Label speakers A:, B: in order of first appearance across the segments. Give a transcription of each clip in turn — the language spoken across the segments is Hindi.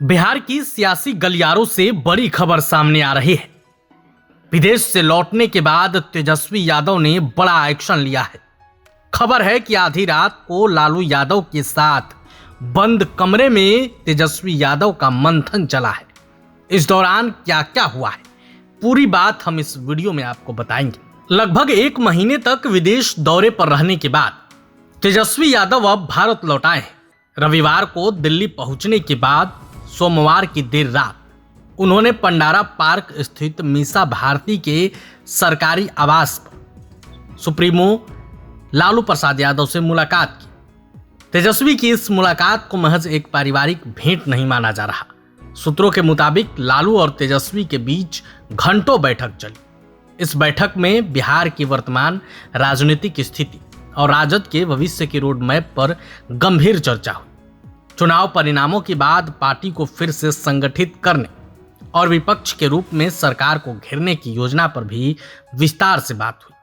A: बिहार की सियासी गलियारों से बड़ी खबर सामने आ रही है। विदेश से लौटने के बाद तेजस्वी यादव ने बड़ा एक्शन लिया है। खबर है कि आधी रात को लालू यादव के साथ बंद कमरे में तेजस्वी यादव का मंथन चला है। इस दौरान क्या क्या हुआ है, पूरी बात हम इस वीडियो में आपको बताएंगे। लगभग 1 महीने तक विदेश दौरे पर रहने के बाद तेजस्वी यादव अब भारत लौट आए हैं। रविवार को दिल्ली पहुंचने के बाद सोमवार की देर रात उन्होंने पंडारा पार्क स्थित मीसा भारती के सरकारी आवास पर सुप्रीमो लालू प्रसाद यादव से मुलाकात की। तेजस्वी की इस मुलाकात को महज एक पारिवारिक भेंट नहीं माना जा रहा। सूत्रों के मुताबिक लालू और तेजस्वी के बीच घंटों बैठक चली। इस बैठक में बिहार की वर्तमान राजनीतिक स्थिति और राजद के भविष्य के रोड मैप पर गंभीर चर्चा हुई। चुनाव परिणामों के बाद पार्टी को फिर से संगठित करने और विपक्ष के रूप में सरकार को घेरने की योजना पर भी विस्तार से बात हुई।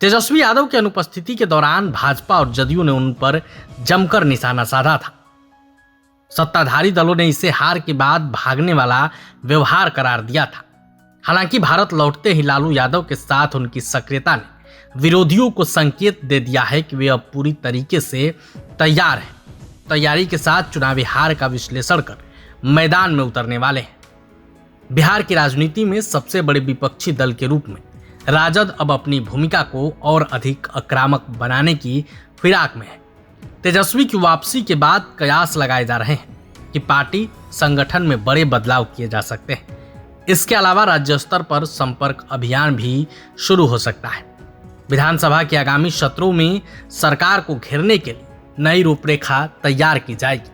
A: तेजस्वी यादव की अनुपस्थिति के दौरान भाजपा और जदयू ने उन पर जमकर निशाना साधा था। सत्ताधारी दलों ने इसे हार के बाद भागने वाला व्यवहार करार दिया था। हालांकि भारत लौटते ही लालू यादव के साथ उनकी सक्रियता ने विरोधियों को संकेत दे दिया है कि वे अब पूरी तरीके से तैयार हैं। तैयारी के साथ चुनावी हार का विश्लेषण कर मैदान में उतरने वाले हैं। बिहार की राजनीति में सबसे बड़े विपक्षी दल के रूप में राजद अब अपनी भूमिका को और अधिक आक्रामक बनाने की फिराक में है। तेजस्वी की वापसी के बाद कयास लगाए जा रहे हैं कि पार्टी संगठन में बड़े बदलाव किए जा सकते हैं। इसके अलावा राज्य स्तर पर संपर्क अभियान भी शुरू हो सकता है। विधानसभा के आगामी सत्रों में सरकार को घेरने के लिए नई रूपरेखा तैयार की जाएगी।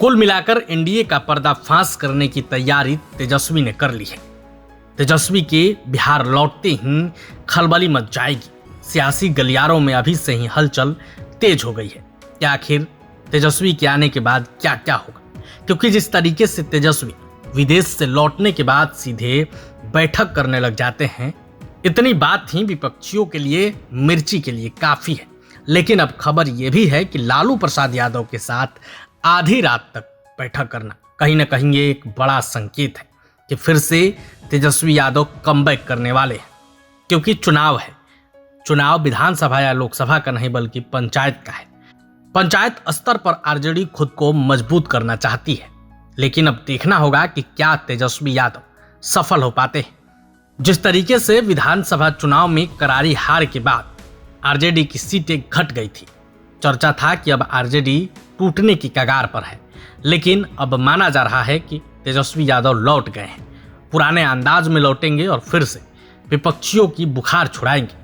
A: कुल मिलाकर एनडीए का पर्दाफाश करने की तैयारी तेजस्वी ने कर ली है। तेजस्वी के बिहार लौटते ही खलबली मच जाएगी। सियासी गलियारों में अभी से ही हलचल तेज हो गई है कि आखिर तेजस्वी के आने के बाद क्या क्या होगा, क्योंकि जिस तरीके से तेजस्वी विदेश से लौटने के बाद सीधे बैठक करने लग जाते हैं, इतनी बात ही विपक्षियों के लिए, मिर्ची के लिए काफी है। लेकिन अब खबर यह भी है कि लालू प्रसाद यादव के साथ आधी रात तक बैठक करना कहीं ना कहीं ये एक बड़ा संकेत है कि फिर से तेजस्वी यादव कमबैक करने वाले हैं। क्योंकि चुनाव है, चुनाव विधानसभा या लोकसभा का नहीं बल्कि पंचायत का है। पंचायत स्तर पर आरजेडी खुद को मजबूत करना चाहती है, लेकिन अब देखना होगा कि क्या तेजस्वी यादव सफल हो पाते हैं। जिस तरीके से विधानसभा चुनाव में करारी हार के बाद आरजेडी की सीटें घट गई थी, चर्चा था कि अब आरजेडी टूटने की कगार पर है। लेकिन अब माना जा रहा है कि तेजस्वी यादव लौट गए हैं, पुराने अंदाज में लौटेंगे और फिर से विपक्षियों की बुखार छुड़ाएंगे।